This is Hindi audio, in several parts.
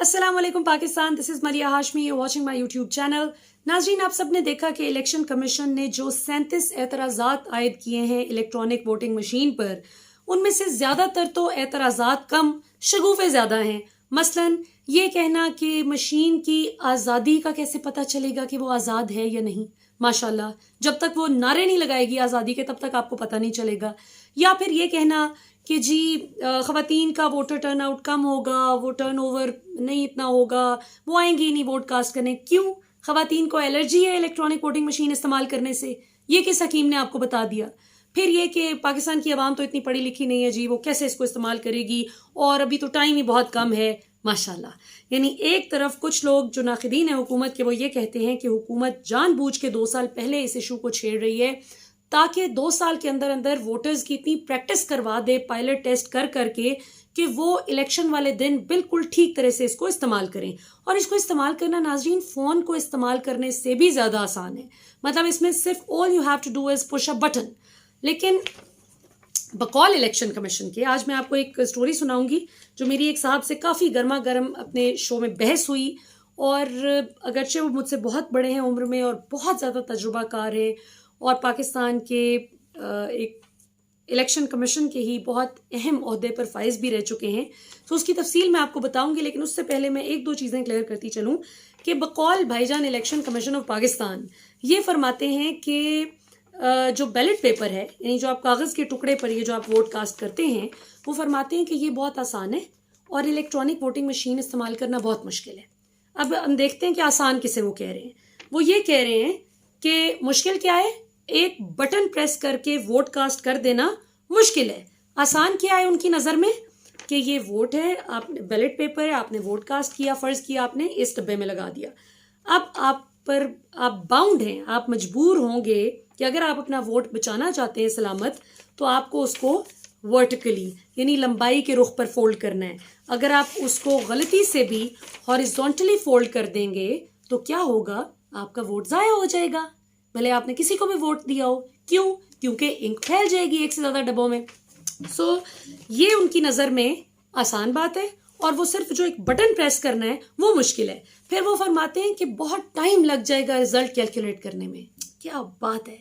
अस्सलाम वालेकुम Pakistan, this is Maria Hashmi, you watching my YouTube channel. नाजरीन, आप सब ने देखा कि इलेक्शन कमीशन ने जो 37 एतराज़ात आयद किए हैं इलेक्ट्रॉनिक वोटिंग मशीन पर, उनमें से ज़्यादातर तो एतराज़ात कम, शगुफ़े ज़्यादा हैं। मसलन ये कहना कि मशीन की आज़ादी का कैसे पता चलेगा कि वो आज़ाद है या नहीं। माशाल्लाह, जब तक वो नारे नहीं लगाएगी आज़ादी के तब तक आपको पता नहीं चलेगा। या फिर ये कहना कि जी ख़वातीन का वोटर टर्न आउट कम होगा, वो टर्न ओवर नहीं इतना होगा, वो आएंगी ही नहीं वोट कास्ट करने। क्यों? ख़वातीन को एलर्जी है इलेक्ट्रॉनिक वोटिंग मशीन इस्तेमाल करने से? ये किस हकीम ने आपको बता दिया? फिर ये कि पाकिस्तान की आवाम तो इतनी पढ़ी लिखी नहीं है जी, वो कैसे इसको इस्तेमाल करेगी, और अभी तो टाइम ही बहुत कम है। माशाल्लाह, यानी एक तरफ कुछ लोग जो नाक़िदीन है हुकूमत के, वो ये कहते हैं कि हुकूमत जानबूझ के 2 साल पहले इस इशू को छेड़ रही है ताकि 2 साल के अंदर अंदर वोटर्स की इतनी प्रैक्टिस करवा दे पायलट टेस्ट कर करके कि वो इलेक्शन वाले दिन बिल्कुल ठीक तरह से इसको इस्तेमाल करें। और इसको इस्तेमाल करना नाजरीन फ़ोन को इस्तेमाल करने से भी ज़्यादा आसान है। मतलब इसमें सिर्फ all you have to do is push a button. लेकिन बकौल इलेक्शन कमीशन के आज मैं आपको एक स्टोरी सुनाऊंगी जो मेरी एक साहब से काफ़ी गर्मा गर्म अपने शो में बहस हुई। और अगरचे वो मुझसे बहुत बड़े हैं उम्र में और बहुत ज़्यादा तजुर्बाकार हैं और पाकिस्तान के एक इलेक्शन कमीशन के ही बहुत अहम ओहदे पर फाइज भी रह चुके हैं, तो उसकी तफसील मैं आपको बताऊंगी। लेकिन उससे पहले मैं एक दो चीज़ें क्लियर करती चलूं कि बकौल भाईजान इलेक्शन कमीशन ऑफ पाकिस्तान ये फरमाते हैं कि जो बैलेट पेपर है, यानी जो आप कागज़ के टुकड़े पर ये जो आप वोट कास्ट करते हैं, वो फरमाते हैं कि ये बहुत आसान है और इलेक्ट्रॉनिक वोटिंग मशीन इस्तेमाल करना बहुत मुश्किल है। अब हम देखते हैं कि आसान किसे वो कह रहे हैं। वो ये कह रहे हैं कि मुश्किल क्या है, एक बटन प्रेस करके वोट कास्ट कर देना मुश्किल है। आसान क्या है उनकी नज़र में कि ये वोट है, आपने बैलेट पेपर है, आपने वोट कास्ट किया, फ़र्ज़ किया आपने, इस डब्बे में लगा दिया। अब आप बाउंड हैं, आप मजबूर होंगे कि अगर आप अपना वोट बचाना चाहते हैं सलामत, तो आपको उसको वर्टिकली यानी लंबाई के रुख पर फोल्ड करना है। अगर आप उसको गलती से भी हॉरिजॉन्टली फोल्ड कर देंगे तो क्या होगा, आपका वोट ज़ाया हो जाएगा, भले आपने किसी को भी वोट दिया हो। क्यों? क्योंकि इंक फैल जाएगी एक से ज़्यादा डब्बों में। ये उनकी नज़र में आसान बात है और वो सिर्फ जो एक बटन प्रेस करना है वो मुश्किल है। फिर वो फरमाते हैं कि बहुत टाइम लग जाएगा रिजल्ट कैलकुलेट करने में। क्या बात है!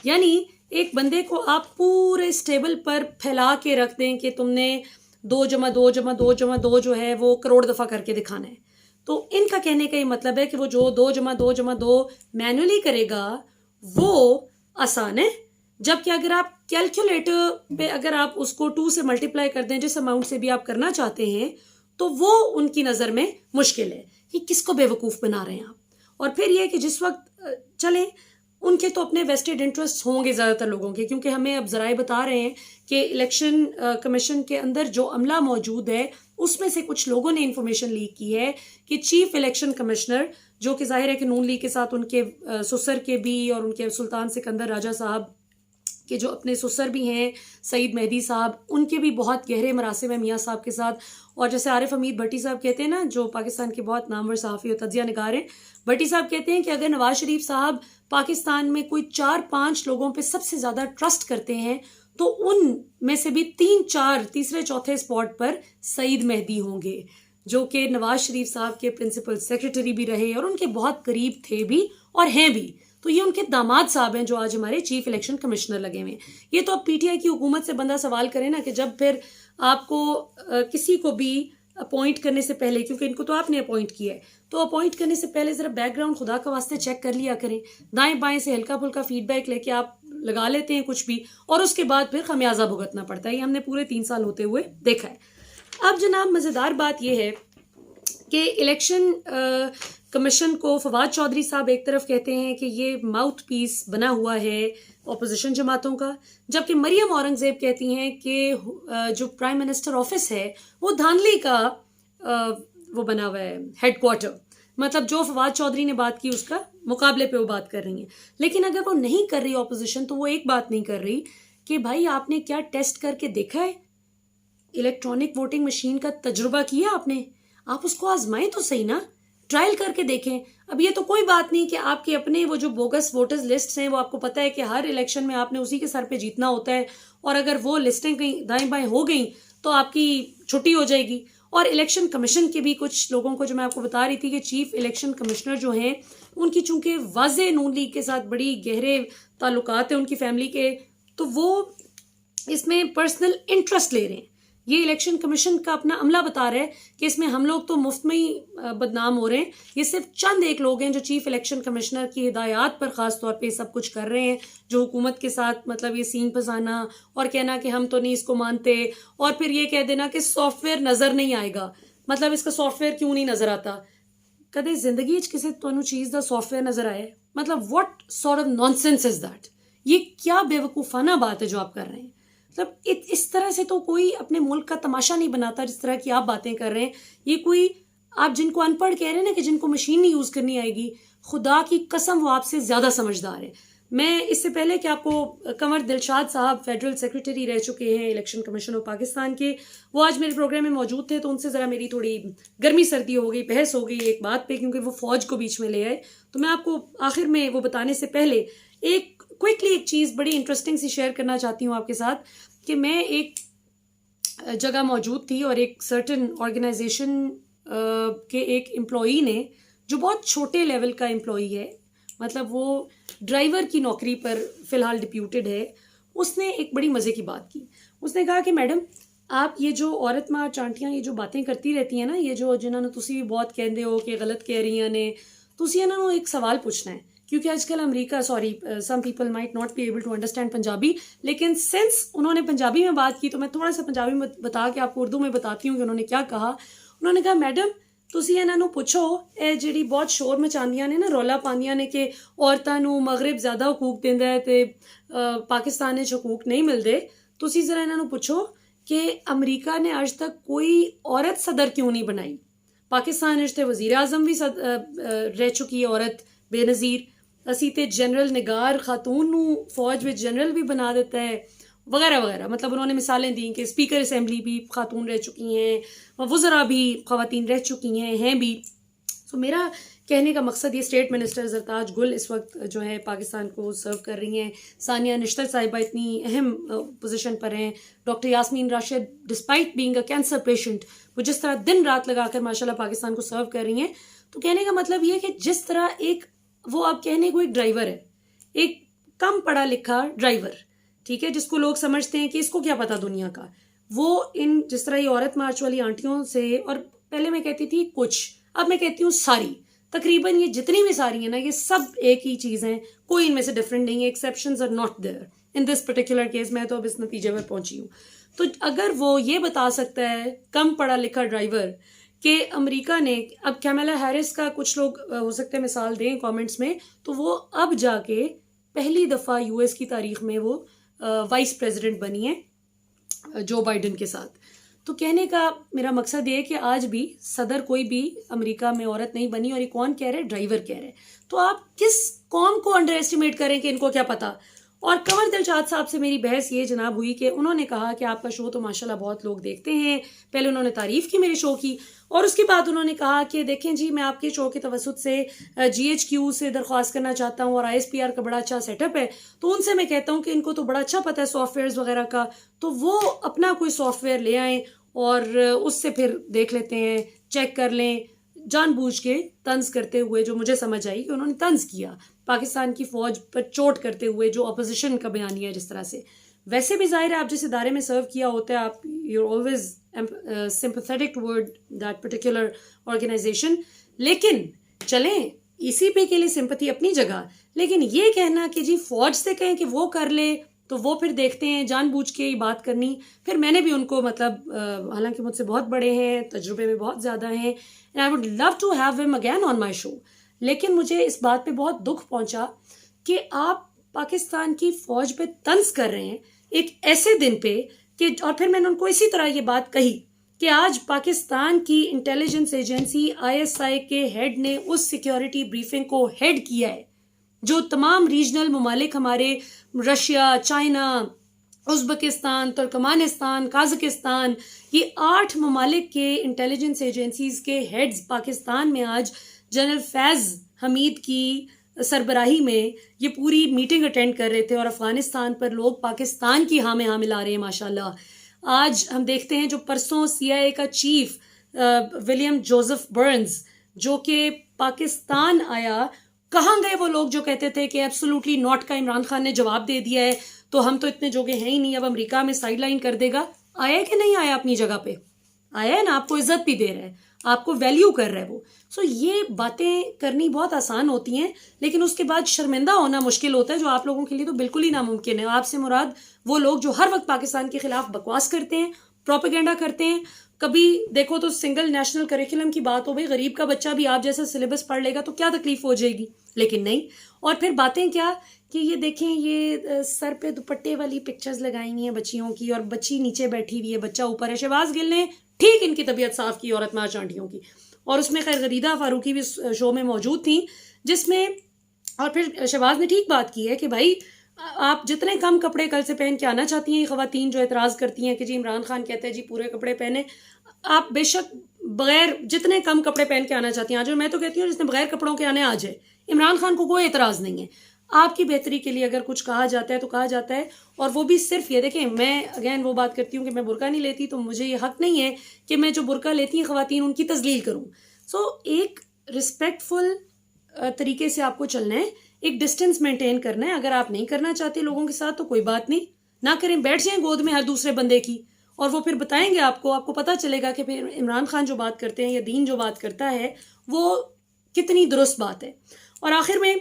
यानी एक बंदे को आप पूरे स्टेबल पर फैला के रख दें कि तुमने 2 + 2 + 2 + 2 जो है वो करोड़ दफ़ा करके दिखाना है। तो इनका कहने का ये मतलब है कि वो जो 2 + 2 + 2 मैनुअली करेगा वो आसान है, जबकि अगर आप कैलकुलेटर पे अगर आप उसको 2 से मल्टीप्लाई कर दें, जिस अमाउंट से भी आप करना चाहते हैं, तो वो उनकी नज़र में मुश्किल है। कि किसको बेवकूफ़ बना रहे हैं आप। और फिर ये कि जिस वक्त चलें, उनके तो अपने वेस्टेड इंटरेस्ट होंगे ज़्यादातर लोगों के, क्योंकि हमें अब ज़राए बता रहे हैं कि इलेक्शन कमीशन के अंदर जो अमला मौजूद है उसमें से कुछ लोगों ने इन्फॉर्मेशन लीक की है कि चीफ इलेक्शन कमिश्नर, जो कि जाहिर है कि नून लीग के साथ उनके ससुर के भी और उनके सुल्तान सिकंदर राजा साहब के जो अपने ससुर भी हैं सईद मेहदी साहब, उनके भी बहुत गहरे मरासिम है मियाँ साहब के साथ। और जैसे आरिफ हमीद भट्टी साहब कहते हैं ना, जो पाकिस्तान के बहुत नामवर सहाफ़ी और तज्ज़िया निगार हैं, भट्टी साहब कहते हैं कि अगर नवाज शरीफ साहब पाकिस्तान में कोई 4-5 लोगों पे सबसे ज़्यादा ट्रस्ट करते हैं तो उन में से भी 3-4 तीसरे चौथे स्पॉट पर सईद मेहदी होंगे, जो कि नवाज शरीफ साहब के प्रिंसिपल सेक्रेटरी भी रहे और उनके बहुत करीब थे भी और हैं भी। तो ये उनके दामाद साहब हैं जो आज हमारे चीफ इलेक्शन कमिश्नर लगे हुए हैं। ये तो अब पीटीआई की हुकूमत से बंदा सवाल करे ना कि जब फिर आपको किसी को भी अपॉइंट करने से पहले, क्योंकि इनको तो आपने अपॉइंट किया है, तो अपॉइंट करने से पहले ज़रा बैकग्राउंड खुदा का वास्ते चेक कर लिया करें। दाएं बाएं से हल्का फुल्का फीडबैक लेके आप लगा लेते हैं कुछ भी, और उसके बाद फिर खमियाजा भुगतना पड़ता है। ये हमने पूरे 3 साल होते हुए देखा है। अब जनाब, मज़ेदार बात यह है कि इलेक्शन कमीशन को फवाद चौधरी साहब एक तरफ कहते हैं कि ये माउथ पीस बना हुआ है ऑपोजिशन जमातों का, जबकि मरियम औरंगज़ेब कहती हैं कि जो प्राइम मिनिस्टर ऑफिस है वो धांधली का वो बना हुआ है हेडक्वार्टर। मतलब जो फवाद चौधरी ने बात की उसका मुकाबले पे वो बात कर रही हैं। लेकिन अगर वो नहीं कर रही ऑपोजिशन, तो वो एक बात नहीं कर रही कि भाई आपने क्या टेस्ट करके देखा है, इलेक्ट्रॉनिक वोटिंग मशीन का तजुर्बा किया आपने, आप उसको आजमाएं तो सही ना, ट्रायल करके देखें। अब ये तो कोई बात नहीं कि आपके अपने वो जो बोगस वोटर्स लिस्ट हैं, वो आपको पता है कि हर इलेक्शन में आपने उसी के सर पे जीतना होता है, और अगर वो लिस्टें कहीं दाएं बाएं हो गई तो आपकी छुट्टी हो जाएगी। और इलेक्शन कमीशन के भी कुछ लोगों को, जो मैं आपको बता रही थी कि चीफ इलेक्शन कमिश्नर जो हैं उनकी चूंकि वाज़े नून लीग के साथ बड़ी गहरे ताल्लुकात हैं उनकी फैमिली के, तो वो इसमें पर्सनल इंटरेस्ट ले रहे हैं। ये इलेक्शन कमीशन का अपना अमला बता रहा है कि इसमें हम लोग तो मुफ्त में ही बदनाम हो रहे हैं। ये सिर्फ चंद एक लोग हैं जो चीफ इलेक्शन कमिश्नर की हिदायत पर खास तौर पे सब कुछ कर रहे हैं, जो हुकूमत के साथ मतलब ये सीन फंसाना और कहना कि हम तो नहीं इसको मानते, और फिर ये कह देना कि सॉफ्टवेयर नजर नहीं आएगा। मतलब इसका सॉफ्टवेयर क्यों नहीं नजर आता? कदे जिंदगी किसी तुहानू चीज दा सॉफ्टवेयर नजर आए? मतलब what sort of nonsense is that? ये क्या बेवकूफाना बात है जो आप कर रहे हैं। मतलब इस तरह से तो कोई अपने मुल्क का तमाशा नहीं बनाता जिस तरह की आप बातें कर रहे हैं। ये कोई, आप जिनको अनपढ़ कह रहे हैं ना कि जिनको मशीन नहीं यूज करनी आएगी, खुदा की कसम वो आपसे ज्यादा समझदार है। मैं इससे पहले कि आपको कंवर दिलशाद साहब फेडरल सेक्रेटरी रह चुके हैं इलेक्शन कमीशन ऑफ पाकिस्तान के, वो आज मेरे प्रोग्राम में मौजूद थे, तो उनसे ज़रा मेरी थोड़ी गर्मी सर्दी हो गई, बहस हो गई एक बात पे, क्योंकि वो फौज को बीच में ले आए। तो मैं आपको आखिर में वो बताने से पहले क्विकली एक चीज़ बड़ी इंटरेस्टिंग सी शेयर करना चाहती हूँ आपके साथ कि मैं एक जगह मौजूद थी और एक सर्टन ऑर्गेनाइजेशन के एक एम्प्लॉई ने, जो बहुत छोटे लेवल का एम्प्लॉई है, मतलब वो ड्राइवर की नौकरी पर फ़िलहाल डिप्यूटेड है, उसने एक बड़ी मज़े की बात की। उसने कहा कि मैडम आप ये जो औरत माँ चांटियाँ ये जो बातें करती रहती हैं ना, ये जो जिन्होंने तुसी भी बहुत कहते हो कि गलत कह रही ने, तुसी इन्होंने एक सवाल पूछना है, क्योंकि आजकल America, sorry some people might not be able to understand Punjabi, लेकिन सिंस उन्होंने पंजाबी में बात की तो मैं थोड़ा सा पंजाबी में बता के आपको उर्दू में बताती हूँ कि उन्होंने क्या कहा। उन्होंने कहा मैडम ਤੁਸੀਂ ਇਹਨਾਂ ਨੂੰ ਪੁੱਛੋ, ਇਹ ਜਿਹੜੀ ਬਹੁਤ ਸ਼ੋਰ ਮਚਾਉਂਦੀਆਂ ਨੇ ਨਾ, ਰੌਲਾ ਪਾਉਂਦੀਆਂ ਨੇ ਕਿ ਔਰਤਾਂ ਨੂੰ ਮਗਰਬ ਜ਼ਿਆਦਾ ਹਕੂਕ ਦਿੰਦਾ ਹੈ ਤੇ ਪਾਕਿਸਤਾਨ ਵਿੱਚ ਹਕੂਕ ਨਹੀਂ ਮਿਲਦੇ, ਤੁਸੀਂ ਜ਼ਰਾ ਇਹਨਾਂ ਨੂੰ ਪੁੱਛੋ ਕਿ ਅਮਰੀਕਾ ਨੇ ਅੱਜ ਤੱਕ ਕੋਈ ਔਰਤ ਸਦਰ ਕਿਉਂ ਨਹੀਂ ਬਣਾਈ। ਪਾਕਿस्तान ਵਿੱਚ ਤੇ ਵਜ਼ੀਰ ਆਜ਼ਮ ਵੀ ਰਹਿ ਚੁੱਕੀ ਹੈ ਔਰਤ ਬੇਨਜ਼ੀਰ, ਅਸੀਂ ਤੇ जनरल निगार खातून ਨੂੰ फौज ਵਿੱਚ जनरल भी बना देता है वगैरह वगैरह। मतलब उन्होंने मिसालें दी कि स्पीकर असम्बली भी खातून रह चुकी हैं, वज़रा भी ख़वातीन रह चुकी हैं भी। तो मेरा कहने का मकसद, ये स्टेट मिनिस्टर ज़रताज गुल इस वक्त जो है पाकिस्तान को सर्व कर रही हैं, सानिया निश्तर साहिबा इतनी अहम पोजीशन पर हैं, doctor Yasmin Rashid despite being a cancer patient वो जिस तरह दिन रात लगाकर माशाल्लाह पाकिस्तान को सर्व कर रही हैं। तो कहने का मतलब ये कि जिस तरह एक वो, आप कहने को एक ड्राइवर है, एक कम पढ़ा लिखा ड्राइवर, ठीक है, जिसको लोग समझते हैं कि इसको क्या पता दुनिया का, वो इन जिस तरह ये औरत मार्च वाली आंटियों से, और पहले मैं कहती थी कुछ, अब मैं कहती हूँ सारी, तकरीबन ये जितनी भी सारी हैं ना, ये सब एक ही चीज़ हैं, कोई इनमें से डिफरेंट नहीं है। Exceptions are not there in this particular case. मैं तो अब इस नतीजे पर पहुंची हूँ। तो अगर वो ये बता सकता है, कम पढ़ा लिखा ड्राइवर, कि अमेरिका ने, अब कैमला हैरिस का कुछ लोग हो सकते हैं मिसाल दें कमेंट्स में, तो वो अब जाके पहली दफ़ा यूएस की तारीख में वो वाइस प्रेसिडेंट बनी है जो बाइडन के साथ। तो कहने का मेरा मकसद ये है कि आज भी सदर कोई भी अमेरिका में औरत नहीं बनी, और ये कौन कह रहे हैं? ड्राइवर कह रहे हैं। तो आप किस कौम को अंडर एस्टिमेट करें कि इनको क्या पता। और कंवर दिलशाद साहब से मेरी बहस ये जनाब हुई कि उन्होंने कहा कि आपका शो तो माशाल्लाह बहुत लोग देखते हैं। पहले उन्होंने तारीफ़ की मेरे शो की, और उसके बाद उन्होंने कहा कि देखें जी, मैं आपके शो के तवसुत से GHQ से दरख्वास्त करना चाहता हूँ, और ISPR का बड़ा अच्छा सेटअप है, तो उनसे मैं कहता हूँ कि इनको तो बड़ा अच्छा पता है सॉफ्टवेयर वगैरह का, तो वो अपना कोई सॉफ्टवेयर ले आएँ और उससे फिर देख लेते हैं, चेक कर लें। जानबूझ के तंज करते हुए, जो मुझे समझ आई कि उन्होंने तंज किया पाकिस्तान की फौज पर चोट करते हुए, जो अपोजिशन का बयानिया जिस तरह से, वैसे भी जाहिर है आप जिस इदारे में सर्व किया होता है, आप you always sympathetic toward that particular organisation. लेकिन चलें, इसी पे के लिए सिंपैथी अपनी जगह, लेकिन ये कहना कि जी फौज से कहें कि वो कर ले, तो वो फिर देखते हैं जानबूझ के ये बात करनी। फिर मैंने भी उनको, मतलब हालांकि मुझसे बहुत बड़े हैं, तजुर्बे में बहुत ज़्यादा हैं, and I would love to have him again on my show, लेकिन मुझे इस बात पे बहुत दुख पहुंचा कि आप पाकिस्तान की फ़ौज पे तंज कर रहे हैं एक ऐसे दिन पे कि, और फिर मैंने उनको इसी तरह ये बात कही कि आज पाकिस्तान की इंटेलिजेंस एजेंसी ISI के हेड ने उस सिक्योरिटी ब्रीफिंग को हेड किया है, जो तमाम रीजनल ममालिक हमारे, रशिया, चाइना, उज़्बेकिस्तान, तुर्कमानिस्तान, काज़ाकिस्तान, ये 8 ममालिक के इंटेलिजेंस एजेंसीज के हेड्स पाकिस्तान में आज जनरल फैज़ हमीद की सरबराही में ये पूरी मीटिंग अटेंड कर रहे थे, और अफ़गानिस्तान पर लोग पाकिस्तान की हाँ में हाँ मिला रहे हैं माशाल्लाह। आज हम देखते हैं जो परसों CIA का चीफ विलियम जोसेफ बर्न्स, जो कि पाकिस्तान आया, कहाँ गए वो लोग जो कहते थे कि एब्सोल्युटली नॉट का इमरान खान ने जवाब दे दिया है, तो हम तो इतने जोगे हैं ही नहीं, अब अमेरिका में साइडलाइन कर देगा। आया कि नहीं आया? अपनी जगह पे आया है ना, आपको इज्जत भी दे रहा है, आपको वैल्यू कर रहा है वो। सो ये बातें करनी बहुत आसान होती हैं, लेकिन उसके बाद शर्मिंदा होना मुश्किल होता है, जो आप लोगों के लिए तो बिल्कुल ही नामुमकिन है। आपसे मुराद वो लोग जो हर वक्त पाकिस्तान के खिलाफ बकवास करते हैं, प्रोपेगेंडा करते हैं। कभी देखो तो सिंगल नेशनल करिकुलम की बात हो, भाई गरीब का बच्चा भी आप जैसा सिलेबस पढ़ लेगा तो क्या तकलीफ हो जाएगी, लेकिन नहीं। और फिर बातें क्या कि ये देखें, ये सर पे दुपट्टे वाली पिक्चर्स लगाई हुई हैं बच्चियों की, और बच्ची नीचे बैठी हुई है, बच्चा ऊपर है। शहबाज गिल ने ठीक इनकी तबीयत साफ की औरत मार चांटियों की, और उसमें खैर गदीदा फारूकी भी शो में मौजूद थी, जिसमें और फिर शहबाज ने ठीक बात की है कि भाई आप जितने कम कपड़े कल से पहन के आना चाहती हैं, ये खवातीन जो एतराज़ करती हैं कि जी इमरान खान कहते हैं जी पूरे कपड़े पहने, आप बेशक बगैर जितने कम कपड़े पहन के आना चाहती हैं आ जाओ। मैं तो कहती हूँ जिसने बगैर कपड़ों के आने आ जाए, इमरान खान को कोई एतराज़ नहीं है। आपकी बेहतरी के लिए अगर कुछ कहा जाता है तो कहा जाता है, और वो भी सिर्फ ये देखें, मैं अगेन वो बात करती हूँ कि मैं बुरका नहीं लेती, तो मुझे ये हक नहीं है कि मैं जो बुरका लेती हैं खवातीन उनकी तजलील करूँ। सो एक रिस्पेक्टफुल तरीके से आपको चलना है, एक डिस्टेंस मेंटेन करना है। अगर आप नहीं करना चाहते लोगों के साथ तो कोई बात नहीं, ना करें, बैठ जाएं गोद में हर दूसरे बंदे की, और वो फिर बताएंगे आपको पता चलेगा कि फिर इमरान खान जो बात करते हैं या दीन जो बात करता है वो कितनी दुरुस्त बात है। और आखिर में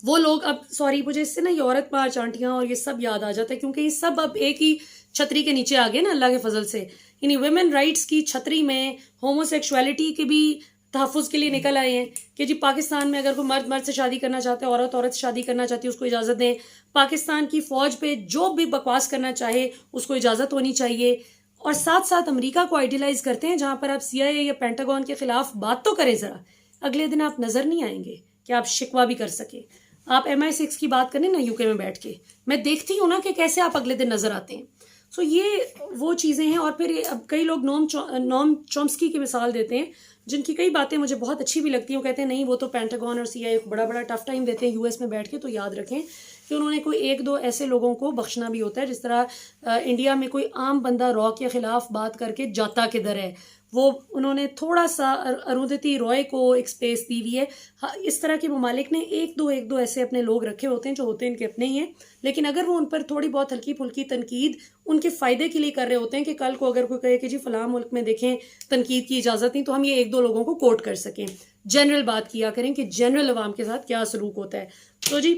वो लोग, अब सॉरी मुझे इससे ना ये औरत मार चांटियाँ और ये सब याद आ जाता है, क्योंकि ये सब अब एक ही छतरी के नीचे आ गए ना अल्लाह के फजल से। यानी वुमेन राइट्स की छतरी में होमोसेक्सुअलिटी के भी तहफ़्फ़ुज़ के लिए निकल आए हैं कि जी पाकिस्तान में अगर कोई मर्द मर्द से शादी करना चाहता है, औरत औरत से शादी करना चाहती है, उसको इजाज़त दें। पाकिस्तान की फ़ौज पे जो भी बकवास करना चाहे उसको इजाज़त होनी चाहिए। और साथ साथ अमेरिका को आइडियलाइज़ करते हैं, जहाँ पर आप CIA या पेंटागन के ख़िलाफ़ बात तो करें ज़रा, अगले दिन आप नज़र नहीं आएंगे कि आप शिकवा भी कर सके। आप MI6 की बात करें ना UK में बैठ के, मैं देखती हूँ ना कि कैसे आप अगले दिन नज़र आते हैं। सो ये वो चीज़ें हैं। और फिर अब कई लोग नोम चॉम्स्की की मिसाल देते हैं, जिनकी कई बातें मुझे बहुत अच्छी भी लगती हैं। वो कहते हैं नहीं वो तो पेंटागन और CIA को बड़ा बड़ा टफ टाइम देते हैं US में बैठ के, तो याद रखें कि उन्होंने कोई एक दो ऐसे लोगों को बख्शना भी होता है। जिस तरह इंडिया में कोई आम बंदा रॉ के ख़िलाफ़ बात करके जाता किधर है, वो उन्होंने थोड़ा सा अरुंधति रॉय को एक स्पेस दी हुई है। इस तरह के ममालिक ने एक दो ऐसे अपने लोग रखे होते हैं जो होते हैं इनके अपने ही हैं, लेकिन अगर वो उन पर थोड़ी बहुत हल्की फुल्की तनकीद उनके फ़ायदे के लिए कर रहे होते हैं कि कल को अगर कोई कहे कि जी फ़लाँ मुल्क में देखें तनकीद की इजाज़त नहीं, तो हम ये एक दो लोगों को कोट कर सकें। जनरल बात किया करें कि जनरल अवाम के साथ क्या सलूक होता है। तो जी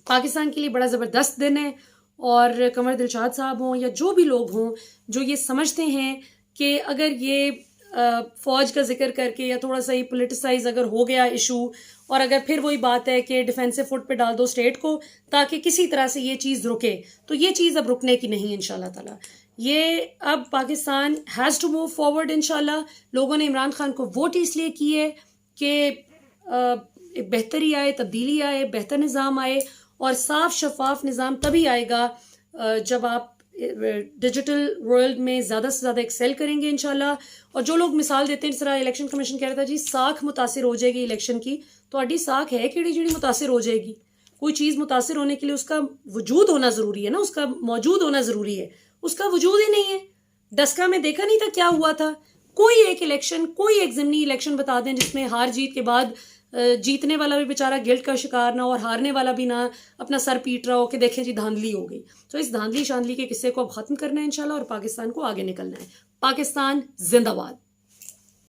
पाकिस्तान के लिए बड़ा ज़बरदस्त दिन है, और कमर दिलशाद साहब हों या जो भी लोग हों जो ये समझते हैं कि अगर ये फ़ौज का जिक्र करके या थोड़ा सा ही पोलिटिसाइज अगर हो गया इशू, और अगर फिर वही बात है कि डिफेंसिव फुट पे डाल दो स्टेट को ताकि किसी तरह से ये चीज़ रुके, तो ये चीज़ अब रुकने की नहीं इंशाल्लाह ताला। ये अब Pakistan has to move forward इंशाल्लाह। लोगों ने इमरान खान को वोट इसलिए की है कि एक बेहतरी आए, तब्दीली आए, बेहतर निज़ाम आए, और साफ शफाफ निज़ाम तभी आएगा जब आप डिजिटल वर्ल्ड में ज़्यादा से ज़्यादा एक्सेल करेंगे इंशाल्लाह। और जो लोग मिसाल देते हैं, जिस तरह इलेक्शन कमीशन कह रहा था जी साख मुतासिर हो जाएगी इलेक्शन की, तो अड्डी साख है कि जी मुतासिर हो जाएगी। कोई चीज़ मुतासिर होने के लिए उसका वजूद होना ज़रूरी है ना, उसका मौजूद होना ज़रूरी है, उसका वजूद ही नहीं है। डस्का में देखा नहीं था क्या हुआ था। कोई एक इलेक्शन, कोई एक ज़मीनी इलेक्शन बता दें जिसमें हार जीत के बाद जीतने वाला भी बेचारा गिल्ट का शिकार ना, और हारने वाला भी ना अपना सर पीट रहा हो कि देखें जी धांधली हो गई। तो इस धांधली शांधली के किस्से को अब ख़त्म करना है इंशाल्लाह, और पाकिस्तान को आगे निकलना है। पाकिस्तान जिंदाबाद।